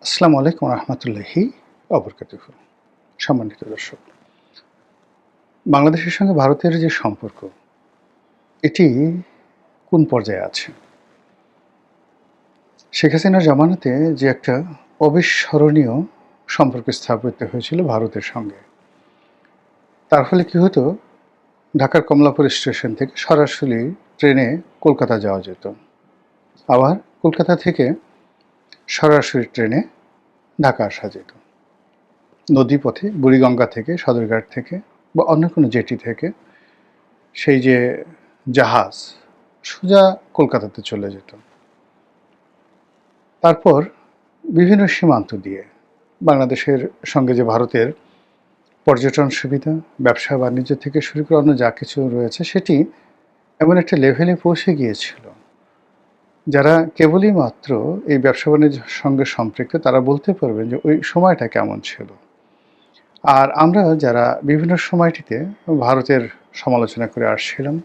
আসসালামু আলাইকুম রহমতুল্লাহি অবরকাতুহু। সম্মানিত দর্শক, বাংলাদেশের সঙ্গে ভারতের যে সম্পর্ক, এটি কোন পর্যায়ে আছে? শেখ হাসিনার জামানাতে যে একটা অবিস্মরণীয় সম্পর্ক স্থাপিত হয়েছিল ভারতের সঙ্গে, তার ফলে কি হতো, ঢাকার কমলাপুর স্টেশন থেকে সরাসরি ট্রেনে কলকাতা যাওয়া যেত। আবার কলকাতা থেকে সরাসরি ট্রেনে ঢাকা আসা যেত। নদীপথে বুড়িগঙ্গা থেকে, সদরঘাট থেকে বা অন্য কোনো জেটি থেকে সেই যে জাহাজ সোজা কলকাতাতে চলে যেত। তারপর বিভিন্ন সীমান্ত দিয়ে বাংলাদেশের সঙ্গে যে ভারতের পর্যটন সুবিধা, ব্যবসা বাণিজ্য থেকে শুরু করে অন্য যা কিছু রয়েছে, সেটি এমন একটা লেভেলে পৌঁছে গিয়েছিল, যারা কেবলই মাত্র এই ব্যবসা বাণিজ্যের সঙ্গে সম্পৃক্ত তারা বলতে পারবেন যে ওই সময়টা কেমন ছিল। আর আমরা যারা বিভিন্ন সময়টিতে ভারতের সমালোচনা করে আসছিলাম,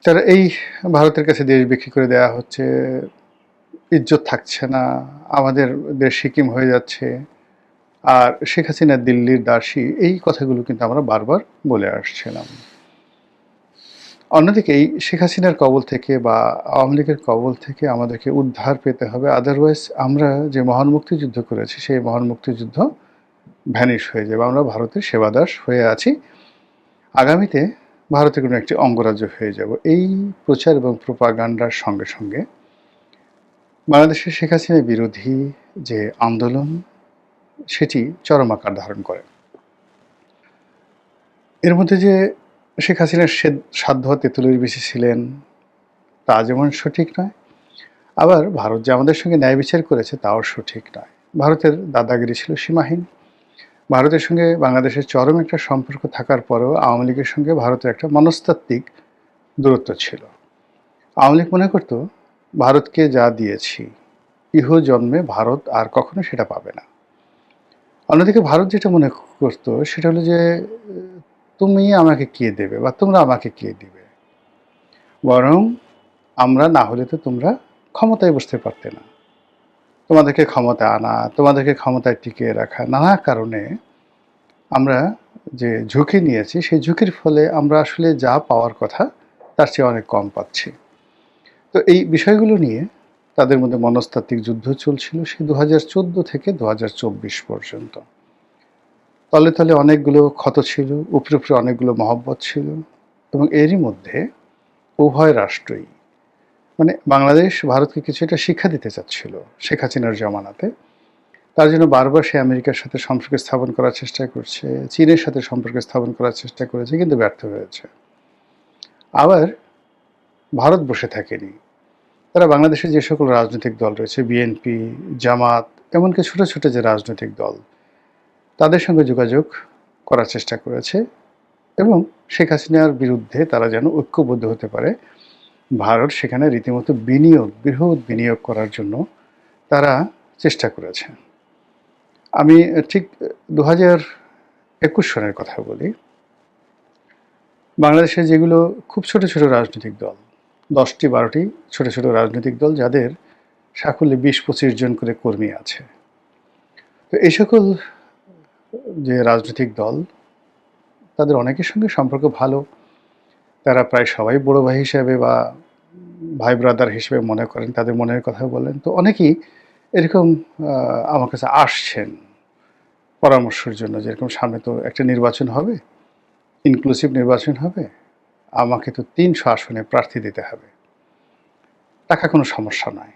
তারা এই ভারতের কাছে দেশ বিক্রি করে দেওয়া হচ্ছে, ইজ্জত থাকছে না, আমাদের দেশ সিকিম হয়ে যাচ্ছে, আর শেখ হাসিনা দিল্লির দাসী, এই কথাগুলো কিন্তু আমরা বারবার বলে আসছিলাম। অন্যদিকে এই শেখ হাসিনার কবল থেকে বা আওয়ামী লীগের কবল থেকে আমাদেরকে উদ্ধার পেতে হবে, আদারওয়াইজ আমরা যে মহান মুক্তিযুদ্ধ করেছি সেই মহান মুক্তিযুদ্ধ ভ্যানিশ হয়ে যাবে, আমরা ভারতের সেবাদাস হয়ে আছি, আগামীতে ভারতের কোনো একটি অঙ্গরাজ্য হয়ে যাব। এই প্রচার এবং প্রোপাগান্ডার সঙ্গে সঙ্গে বাংলাদেশের শেখ হাসিনা বিরোধী যে আন্দোলন, সেটি চরম আকার ধারণ করে। এর মধ্যে যে শেখ হাসিনার সাধ্য তেঁতুলের বেশি ছিলেন, তা যেমন সঠিক নয়, আবার ভারত যে আমাদের সঙ্গে ন্যায় বিচার করেছে তাও সঠিক নয়। ভারতের দাদাগিরি ছিল সীমাহীন। ভারতের সঙ্গে বাংলাদেশের চরম একটা সম্পর্ক থাকার পরেও আওয়ামী লীগের সঙ্গে ভারতের একটা মনস্তাত্ত্বিক দূরত্ব ছিল। আওয়ামী লীগ মনে করত, ভারতকে যা দিয়েছি ইহ জন্মে ভারত আর কখনো সেটা পাবে না। অন্যদিকে ভারত যেটা মনে করতো সেটা হলো যে তুমি আমাকে কে দেবে বা তোমরা আমাকে কে দিবে, বরং আমরা না হলে তো তোমরা ক্ষমতায় বসতে পারতে না, তোমাদেরকে ক্ষমতা আনা, তোমাদেরকে ক্ষমতায় টিকিয়ে রাখা, নানা কারণে আমরা যে ঝুঁকি নিয়েছি, সেই ঝুঁকির ফলে আমরা আসলে যা পাওয়ার কথা তার চেয়ে অনেক কম পাচ্ছি। তো এই বিষয়গুলো নিয়ে তাদের মধ্যে মনস্তাত্ত্বিক যুদ্ধ চলছিল সেই 2014 থেকে 2024 পর্যন্ত। তলে তলে অনেকগুলো ক্ষত ছিল, উপরে উপরে অনেকগুলো মহব্বত ছিল, এবং এরই মধ্যে উভয় রাষ্ট্রই, মানে বাংলাদেশ ভারতকে কিছু একটা শিক্ষা দিতে চাচ্ছিল শেখ হাসিনার জামানাতে। তার জন্য বারবার সে আমেরিকার সাথে সম্পর্ক স্থাপন করার চেষ্টা করছে, চীনের সাথে সম্পর্ক স্থাপন করার চেষ্টা করেছে, কিন্তু ব্যর্থ হয়েছে। আবার ভারত বসে থাকেনি, তারা বাংলাদেশে যে সকল রাজনৈতিক দল রয়েছে, বিএনপি, জামাত, এমনকি ছোট ছোট যে রাজনৈতিক দল, তাদের সঙ্গে যোগাযোগ করার চেষ্টা করেছে, এবং শেখ হাসিনার বিরুদ্ধে তারা যেন ঐক্যবদ্ধ হতে পারে। ভারত সেখানে রীতিমতো বৃহৎ বিনিয়োগ করার জন্য তারা চেষ্টা করেছে। আমি ঠিক 2021 সনের কথা বলি। বাংলাদেশে যেগুলো খুব ছোট ছোট রাজনৈতিক দল, 10-12টি ছোট ছোট রাজনৈতিক দল, যাদের সাকল্যে 20-25 জন করে কর্মী আছে, তো এই সকল যে রাজনৈতিক দল, তাদের অনেকের সঙ্গে সম্পর্ক ভালো, তারা প্রায় সবাই বড় ভাই হিসেবে বা ভাই ব্রাদার হিসেবে মনে করেন, তাদের মনের কথা বলেন। তো অনেকেই এরকম আমার কাছে আসছেন পরামর্শের জন্য, যেরকম সামনে তো একটা নির্বাচন হবে, ইনক্লুসিভ নির্বাচন হবে, আমাকে তো 300 আসনে প্রার্থী দিতে হবে, টাকা কোনো সমস্যা নয়।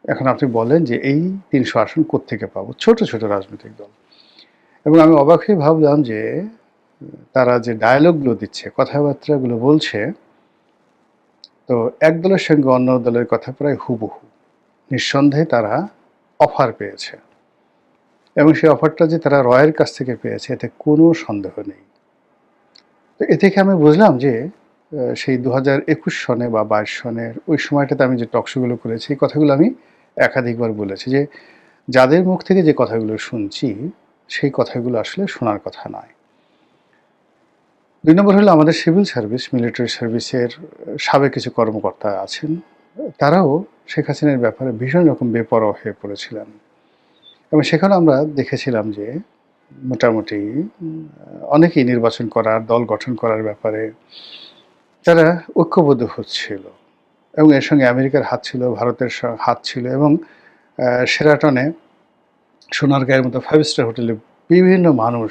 এখন আপনি বলেন যে এই 300 আসন কোত্থেকে পাবো? ছোট ছোট রাজনৈতিক দল। এবং আমি অবাক হয়ে ভাবলাম যে তারা যে ডায়ালগগুলো দিচ্ছে, কথাবার্তাগুলো বলছে, তো এক দলের সঙ্গে অন্য দলের কথা প্রায় হুবহু। নিঃসন্দেহে তারা অফার পেয়েছে, এবং সেই অফারটা যে তারা রয়ের কাছ থেকে পেয়েছে এতে কোনো সন্দেহ নেই। তো এ থেকে আমি বুঝলাম যে সেই 2021 সনে বা 22 সনের ওই সময়টাতে আমি যে টকশোগুলো করেছি, এই কথাগুলো আমি একাধিকবার বলেছি যে যাদের মুখ থেকে যে কথাগুলো শুনছি সেই কথাগুলো আসলে শোনার কথা নয়। 2 নম্বর হলো আমাদের সিভিল সার্ভিস, মিলিটারি সার্ভিসের সাবেক কিছু কর্মকর্তা আছেন, তারাও শেখ হাসিনার ব্যাপারে ভীষণ রকম বেপরোয়া হয়ে পড়েছিলেন। এবং সেখানে আমরা দেখেছিলাম যে মোটামুটি অনেকেই নির্বাচন করার, দল গঠন করার ব্যাপারে তারা ঐক্যবদ্ধ হচ্ছিল এবং এর সঙ্গে আমেরিকার হাত ছিল, ভারতের হাত ছিল এবং শেরাটনে সোনারগাঁয়ের মতো 5 স্টার হোটেলে বিভিন্ন মানুষ,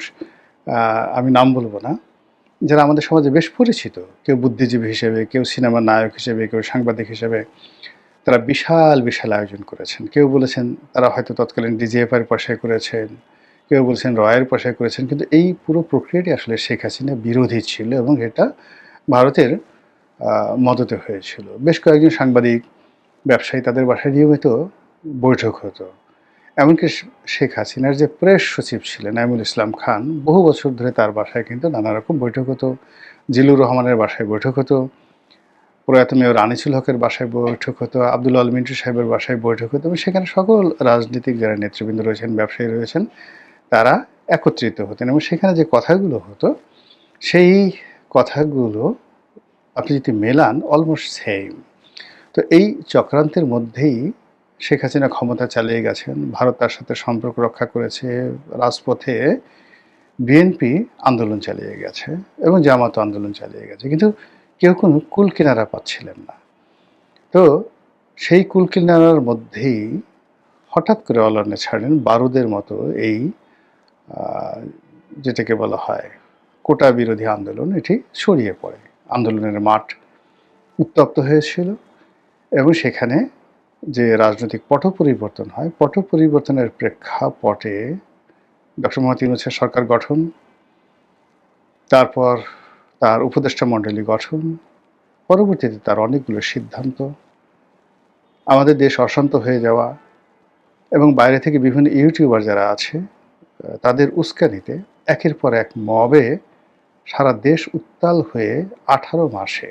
আমি নাম বলব না, যারা আমাদের সমাজে বেশ পরিচিত, কেউ বুদ্ধিজীবী হিসেবে, কেউ সিনেমার নায়ক হিসেবে, কেউ সাংবাদিক হিসেবে, তারা বিশাল বিশাল আয়োজন করেছেন। কেউ বলেছেন তারা হয়তো তৎকালীন ডিজিএফআইয়ের পয়সায় করেছেন, কেউ বলছেন রয়ের পয়সায় করেছেন, কিন্তু এই পুরো প্রক্রিয়াটি আসলে শেখ হাসিনা বিরোধী ছিল এবং এটা ভারতের মদতে হয়েছিল। বেশ কয়েকজন সাংবাদিক, ব্যবসায়ী, তাদের বাসায় নিয়মিত বৈঠক হতো। এমনকি শেখ হাসিনার যে প্রেস সচিব ছিলেন নাইমুল ইসলাম খান, বহু বছর ধরে তার বাসায় কিন্তু নানা রকম বৈঠক হতো। জিল্লুর রহমানের বাসায় বৈঠক হতো, প্রয়াত মেয়র আনিসুল হকের বাসায় বৈঠক হতো, আব্দুল আল মিন্টু সাহেবের বাসায় বৈঠক হতো এবং সেখানে সকল রাজনীতিক যারা নেতৃবৃন্দ রয়েছেন, ব্যবসায়ী রয়েছেন, তারা একত্রিত হতেন এবং সেখানে যে কথাগুলো হতো সেই কথাগুলো আপনি যদি মেলান অলমোস্ট সেম। তো এই চক্রান্তের মধ্যেই শেখ হাসিনা ক্ষমতা চালিয়ে গেছেন, ভারত তার সাথে সম্পর্ক রক্ষা করেছে, রাজপথে বিএনপি আন্দোলন চালিয়ে গেছে এবং জামাত আন্দোলন চালিয়ে গেছে, কিন্তু কেউ কোনো কুল কিনারা পাচ্ছিলেন না। তো সেই কুল কিনারার মধ্যেই হঠাৎ করে অলান্নে ছাড়েন বারুদের মতো এই যেটাকে বলা হয় কোটা বিরোধী আন্দোলন, এটি ছড়িয়ে পড়ে। আন্দোলনের মাঠ উত্তপ্ত হয়েছিল এবং সেখানে যে রাজনৈতিক পট পরিবর্তন হয়, পট পরিবর্তনের প্রেক্ষাপটে ডক্টর মোহাম্মদ ইউনূসের সরকার গঠন, তারপর তার উপদেষ্টা মণ্ডলী গঠন, পরবর্তীতে তার অনেকগুলো সিদ্ধান্ত, আমাদের দেশ অশান্ত হয়ে যাওয়া এবং বাইরে থেকে বিভিন্ন ইউটিউবার যারা আছে তাদের উস্কানিতে একের পর এক মবে সারা দেশ উত্তাল হয়ে 18 মাসে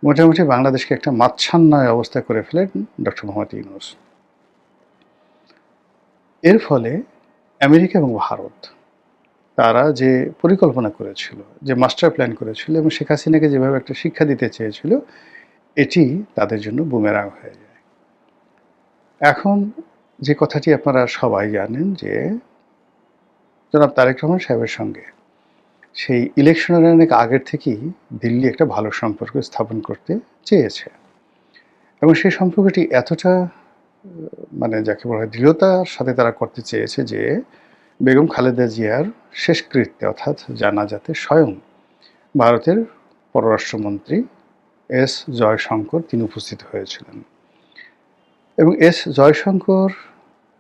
মোটামুটি বাংলাদেশকে একটা মাচ্ছান্নয় অবস্থা করে ফেলেন ডক্টর মোহাম্মদ ইউনূস। এর ফলে আমেরিকা এবং ভারত তারা যে পরিকল্পনা করেছিল, যে মাস্টার প্ল্যান করেছিল এবং শেখ হাসিনাকে যেভাবে একটা শিক্ষা দিতে চেয়েছিল, এটি তাদের জন্য বুমেরাং হয়ে যায়। এখন যে কথাটি আপনারা সবাই জানেন যে জনাব তারেক রহমান সাহেবের সঙ্গে সেই ইলেকশনের অনেক আগের থেকেই দিল্লি একটা ভালো সম্পর্ক স্থাপন করতে চেয়েছে এবং সেই সম্পর্কটি এতটা মানে যাকে বলা হয় দৃঢ়তার সাথে তারা করতে চেয়েছে যে বেগম খালেদা জিয়ার শেষকৃত্যে অর্থাৎ জানাজাতে স্বয়ং ভারতের পররাষ্ট্রমন্ত্রী এস জয়শঙ্কর তিনি উপস্থিত হয়েছিলেন এবং এস জয়শঙ্কর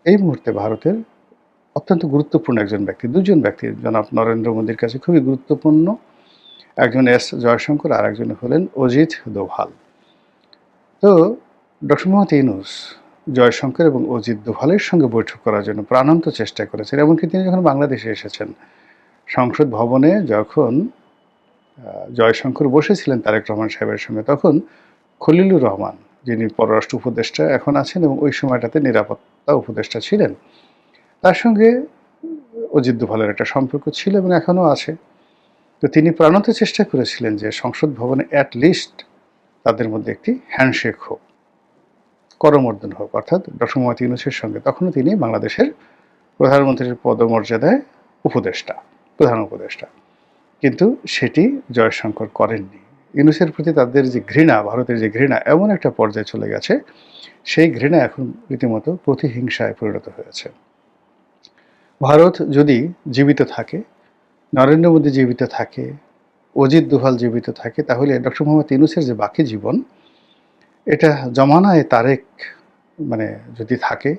এই মুহূর্তে ভারতের অত্যন্ত গুরুত্বপূর্ণ একজন ব্যক্তি, দুজন ব্যক্তি জনাব নরেন্দ্র মোদীর কাছে খুবই গুরুত্বপূর্ণ, একজন এস জয়শঙ্কর আর একজন হলেন অজিত দোভাল। তো ডক্টর মোহাম্মদ ইউনূস জয়শঙ্কর এবং অজিত দোভালের সঙ্গে বৈঠক করার জন্য প্রাণান্ত চেষ্টা করেছেন। এমনকি তিনি যখন বাংলাদেশে এসেছেন, সংসদ ভবনে যখন জয়শঙ্কর বসেছিলেন তারেক রহমান সাহেবের সঙ্গে, তখন খলিলুর রহমান যিনি পররাষ্ট্র উপদেষ্টা এখন আছেন এবং ওই সময়টাতে নিরাপত্তা উপদেষ্টা ছিলেন, তার সঙ্গে অজিত দোভালের একটা সম্পর্ক ছিল এবং এখনও আছে। তো তিনি প্রাণান্ত চেষ্টা করেছিলেন যে সংসদ ভবনে অ্যাটলিস্ট তাদের মধ্যে একটি হ্যান্ডশেক হোক, করমর্দন হোক, অর্থাৎ ডক্টর মোহাম্মদ ইউনূসের সঙ্গে। তখনও তিনি বাংলাদেশের প্রধানমন্ত্রীর পদমর্যাদায় উপদেষ্টা, প্রধান উপদেষ্টা, কিন্তু সেটি জয়শঙ্কর করেননি। ইউনূসের প্রতি তাদের যে ঘৃণা, ভারতের যে ঘৃণা এমন একটা পর্যায়ে চলে গেছে, সেই ঘৃণা এখন রীতিমতো প্রতিহিংসায় পরিণত হয়েছে। ভারত যদি জীবিত থাকে, নরেন্দ্র মোদী জীবিত থাকে, অজিত দোভাল জীবিত থাকে, তাহলে ডক্টর মোহাম্মদ ইউনূসের যে বাকি জীবন, এটা জমানায় তারেক মানে যদি থাকে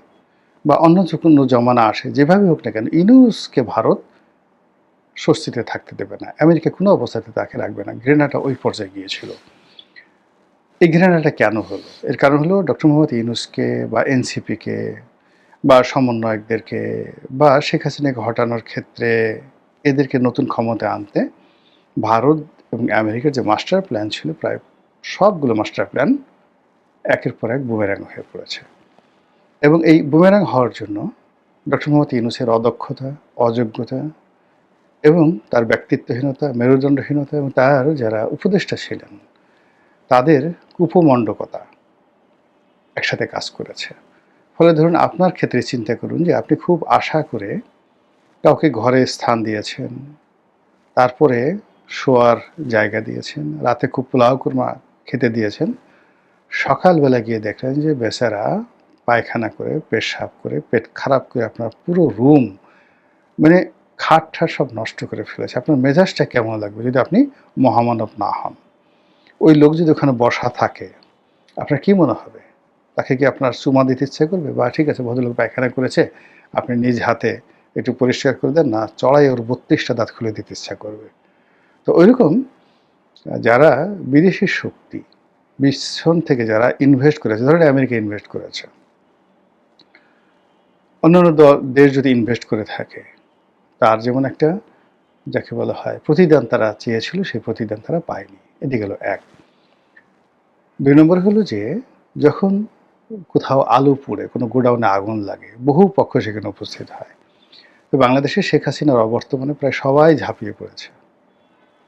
বা অন্য যে কোনো জমানা আসে, যেভাবে হোক না কেন ইউনূসকে ভারত স্বস্তিতে থাকতে দেবে না, আমেরিকা কোনো অবস্থাতে তাকে রাখবে না। ঘৃণাটা ওই পর্যায়ে গিয়েছিল। এই ঘৃণাটা কেন হলো? এর কারণ হলো ডক্টর মোহাম্মদ ইউনূসকে বা এনসিপিকে বা সমন্বয়কদেরকে বা শেখ হাসিনাকে হটানোর ক্ষেত্রে এদেরকে নতুন ক্ষমতায় আনতে ভারত এবং আমেরিকার যে মাস্টার প্ল্যান ছিল, প্রায় সবগুলো মাস্টার প্ল্যান একের পর এক বুমেরাং হয়ে পড়েছে এবং এই বুমেরাং হওয়ার জন্য ডক্টর মোহাম্মদ ইউনূসের অদক্ষতা, অযোগ্যতা এবং তার ব্যক্তিত্বহীনতা, মেরুদণ্ডহীনতা এবং তার যারা উপদেষ্টা ছিলেন তাদের কুপমণ্ডকতা একসাথে কাজ করেছে। ফলে ধরুন আপনার ক্ষেত্রে চিন্তা করুন যে আপনি খুব আশা করে কাউকে ঘরে স্থান দিয়েছেন, তারপরে শোয়ার জায়গা দিয়েছেন, রাতে খুব পোলাও কুরমা খেতে দিয়েছেন। সকালবেলা গিয়ে দেখলেন যে বেচারা পায়খানা করে, পেশাব করে, পেট খারাপ করে আপনার পুরো রুম মানে খাট-ঠাট সব নষ্ট করে ফেলেছে। আপনার মেজাজটা কেমন লাগবে যদি আপনি মহামানব না হন? ওই লোক যদি ওখানে বসা থাকে, আপনার কি মনে হবে? তাকে কি আপনার চুমা দিতে ইচ্ছে করবে? বা ঠিক আছে ভদ্রলোক পায়খানা করেছে, আপনি নিজ হাতে একটু পরিষ্কার করে দেন, না চড়াই ওর ৩২ টা দাঁত খুলে দিতে ইচ্ছা করবে। তো ঐরকম যারা বিদেশি শক্তি, পিছন থেকে যারা ইনভেস্ট করেছে, ধরেন আমেরিকা ইনভেস্ট করেছে। অন্যান্য দেশ যদি ইনভেস্ট করে থাকে, তার যেমন একটা যাকে বলা হয় প্রতিদান তারা চেয়েছিল, সেই প্রতিদান তারা পায়নি। এটি গেল এক। ২ নম্বর হলো যে যখন কোথাও আলু পুড়ে, কোনো গোডাউনে আগুন লাগে, বহু পক্ষ সেখানে উপস্থিত হয়। তো বাংলাদেশে শেখ হাসিনার অবর্তমানে প্রায় সবাই ঝাঁপিয়ে পড়েছে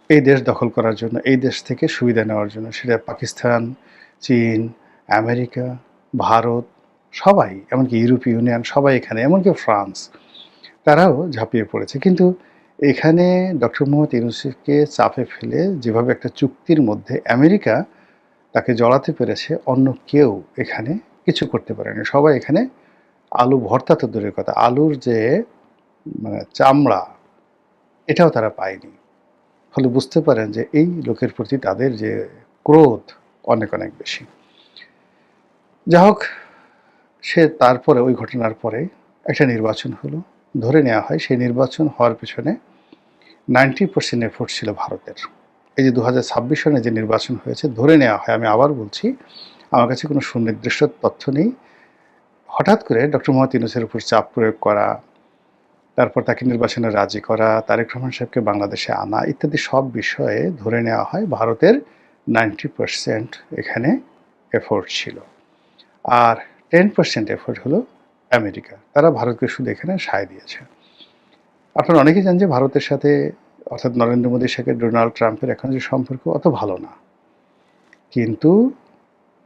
এই দেশ দখল করার জন্য, এই দেশ থেকে সুবিধা নেওয়ার জন্য। সেটা পাকিস্তান, চীন, আমেরিকা, ভারত, সবাই, এমনকি ইউরোপীয় ইউনিয়ন সবাই এখানে, এমনকি ফ্রান্স, তারাও ঝাঁপিয়ে পড়েছে। কিন্তু এখানে ডক্টর মোহাম্মদ ইউনূসকে চাপে ফেলে যেভাবে একটা চুক্তির মধ্যে আমেরিকা তাকে জড়াতে পেরেছে, অন্য কেউ এখানে কিছু করতে পারেনি। সবাই এখানে আলু ভর্তা তো দূরের কথা, আলুর যে মানে চামড়া, এটাও তারা পায়নি। ফলে বুঝতে পারেন যে এই লোকের প্রতি তাদের যে ক্রোধ অনেক অনেক বেশি। যা হোক, সে তারপরে ওই ঘটনার পরে একটা নির্বাচন হলো, ধরে নেওয়া হয় সেই নির্বাচন হওয়ার পেছনে 90% এফোর্ট ছিল ভারতের। এই যে 2026 সনে যে নির্বাচন হয়েছে, ধরে নেওয়া হয়, আমি আবার বলছি, আমার কাছে কোনো সুনির্দিষ্ট তথ্য নেই, হঠাৎ করে ডক্টর মোহাম্মদ ইউনূসের উপর চাপ প্রয়োগ করা, তারপর তাকে নির্বাচনে রাজি করা, তারেক রহমান সাহেবকে বাংলাদেশে আনা ইত্যাদি সব বিষয়ে ধরে নেওয়া হয় ভারতের 90% এখানে এফোর্ট ছিল। আর 10% এফোর্ট হলো আমেরিকা। তারা ভারতকে শুধু এখানে সায় দিয়েছে। আপনারা অনেকেই জানেন যে ভারতের সাথে, অর্থাৎ নরেন্দ্র মোদীর সাথে ডোনাল্ড ট্রাম্পের এখন যে সম্পর্ক অত ভালো না, কিন্তু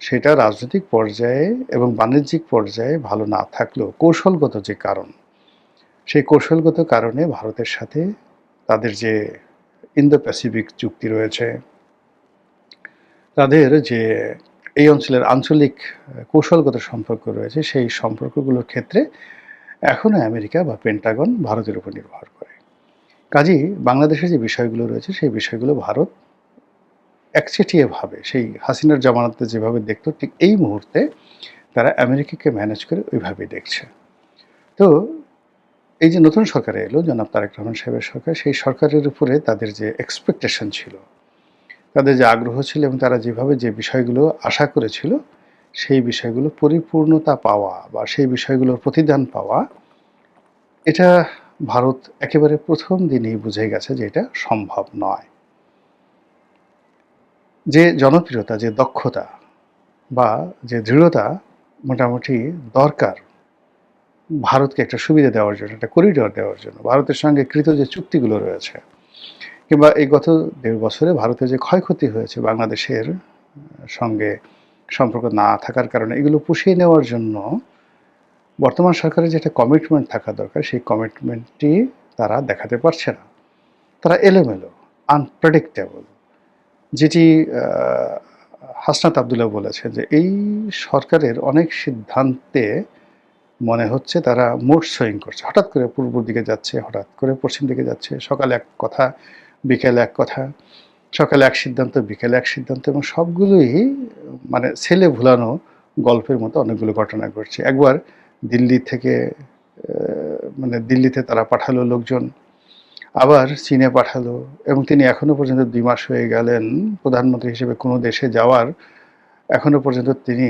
সেটা রাজনৈতিক পর্যায়ে এবং বাণিজ্যিক পর্যায়ে ভালো না থাকলেও কৌশলগত যে কারণ, সেই কৌশলগত কারণে ভারতের সাথে তাদের যে ইন্দো প্যাসিফিক চুক্তি রয়েছে, তাদের যে এই অঞ্চলের আঞ্চলিক কৌশলগত সম্পর্ক রয়েছে, সেই সম্পর্কগুলোর ক্ষেত্রে এখনও আমেরিকা বা পেন্টাগন ভারতের উপর নির্ভর করে। কাজেই বাংলাদেশের যে বিষয়গুলো রয়েছে, সেই বিষয়গুলো ভারত একচেটিয়াভাবে সেই হাসিনার জামানাতে যেভাবে দেখতো, ঠিক এই মুহূর্তে তারা আমেরিকাকে ম্যানেজ করে ওইভাবেই দেখছে। তো এই যে নতুন সরকার এলো, জনাব তারেক রহমান সাহেবের সরকার, সেই সরকারের উপরে তাদের যে এক্সপেকটেশন ছিল, তাদের যে আগ্রহ ছিল এবং তারা যেভাবে যে বিষয়গুলো আশা করেছিল, সেই বিষয়গুলো পরিপূর্ণতা পাওয়া বা সেই বিষয়গুলোর প্রতিদান পাওয়া, এটা ভারত একেবারে প্রথম দিনেই বুঝে গেছে যে এটা সম্ভব নয়। যে জনপ্রিয়তা, যে দক্ষতা বা যে দৃঢ়তা মোটামুটি দরকার ভারতকে একটা সুবিধা দেওয়ার জন্য, একটা করিডর দেওয়ার জন্য, ভারতের সঙ্গে কৃত যে চুক্তিগুলো রয়েছে, কিংবা এই গত ১.৫ বছরে ভারতের যে ক্ষয়ক্ষতি হয়েছে বাংলাদেশের সঙ্গে সম্পর্ক না থাকার কারণে, এগুলো পুষিয়ে নেওয়ার জন্য বর্তমান সরকারের যে একটা কমিটমেন্ট থাকা দরকার, সেই কমিটমেন্টটি তারা দেখাতে পারছে না। তারা এলোমেলো, আনপ্রেডিক্টেবল, যেটি হাসনাত আবদুল্লাহ বলেছেন যে এই সরকারের অনেক সিদ্ধান্তে মনে হচ্ছে তারা মুড সুইং করছে, হঠাৎ করে পূর্ব দিকে যাচ্ছে, হঠাৎ করে পশ্চিম দিকে যাচ্ছে, সকালে এক কথা, বিকেলে এক কথা, সকালে এক সিদ্ধান্ত, বিকেলে এক সিদ্ধান্ত, এবং সবগুলোই মানে ছেলে ভুলানো গল্পের মতো অনেকগুলো ঘটনা ঘটছে। একবার দিল্লি থেকে মানে দিল্লিতে তারা পাঠালো লোকজন, আবার চীনে পাঠালো, এবং তিনি এখনো পর্যন্ত ২ মাস হয়ে গেলেন প্রধানমন্ত্রী হিসেবে কোনো দেশে যাওয়ার এখনো পর্যন্ত তিনি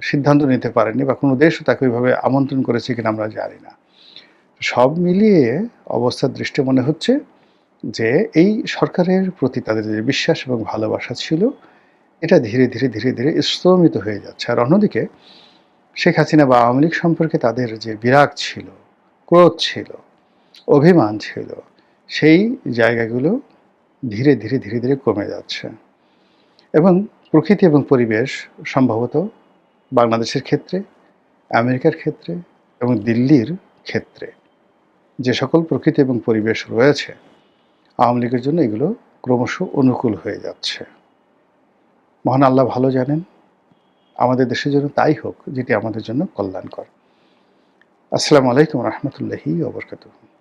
সিদ্ধান্ত নিতে পারেননি, বা কোনো দেশও তাকে ওইভাবে আমন্ত্রণ করেছে কিনা আমরা জানি না। সব মিলিয়ে অবস্থার দৃষ্টি মনে হচ্ছে যে এই সরকারের প্রতি তাদের যে বিশ্বাস এবং ভালোবাসা ছিল, এটা ধীরে ধীরে ধীরে ধীরে স্তমিত হয়ে যাচ্ছে। আর অন্যদিকে শেখ হাসিনা বা আওয়ামী লীগ সম্পর্কে তাদের যে বিরাগ ছিল, ক্রোধ ছিল, অভিমান ছিল, সেই জায়গাগুলো ধীরে ধীরে ধীরে ধীরে কমে যাচ্ছে। এবং প্রকৃতি এবং পরিবেশ সম্ভবত বাংলাদেশের ক্ষেত্রে আমেরিকার ক্ষেত্রে এবং দিল্লির ক্ষেত্রে যে সকল প্রকৃতি এবং পরিবেশ রয়েছে, আওয়ামী লীগের জন্য এগুলো ক্রমশ অনুকূল হয়ে যাচ্ছে। মহান আল্লাহ ভালো জানেন, আমাদের দেশের জন্য তাই হোক যেটি আমাদের জন্য কল্যাণকর। আসসালামু আলাইকুম রহমতুল্লাহি ওয়া বারাকাতুহু।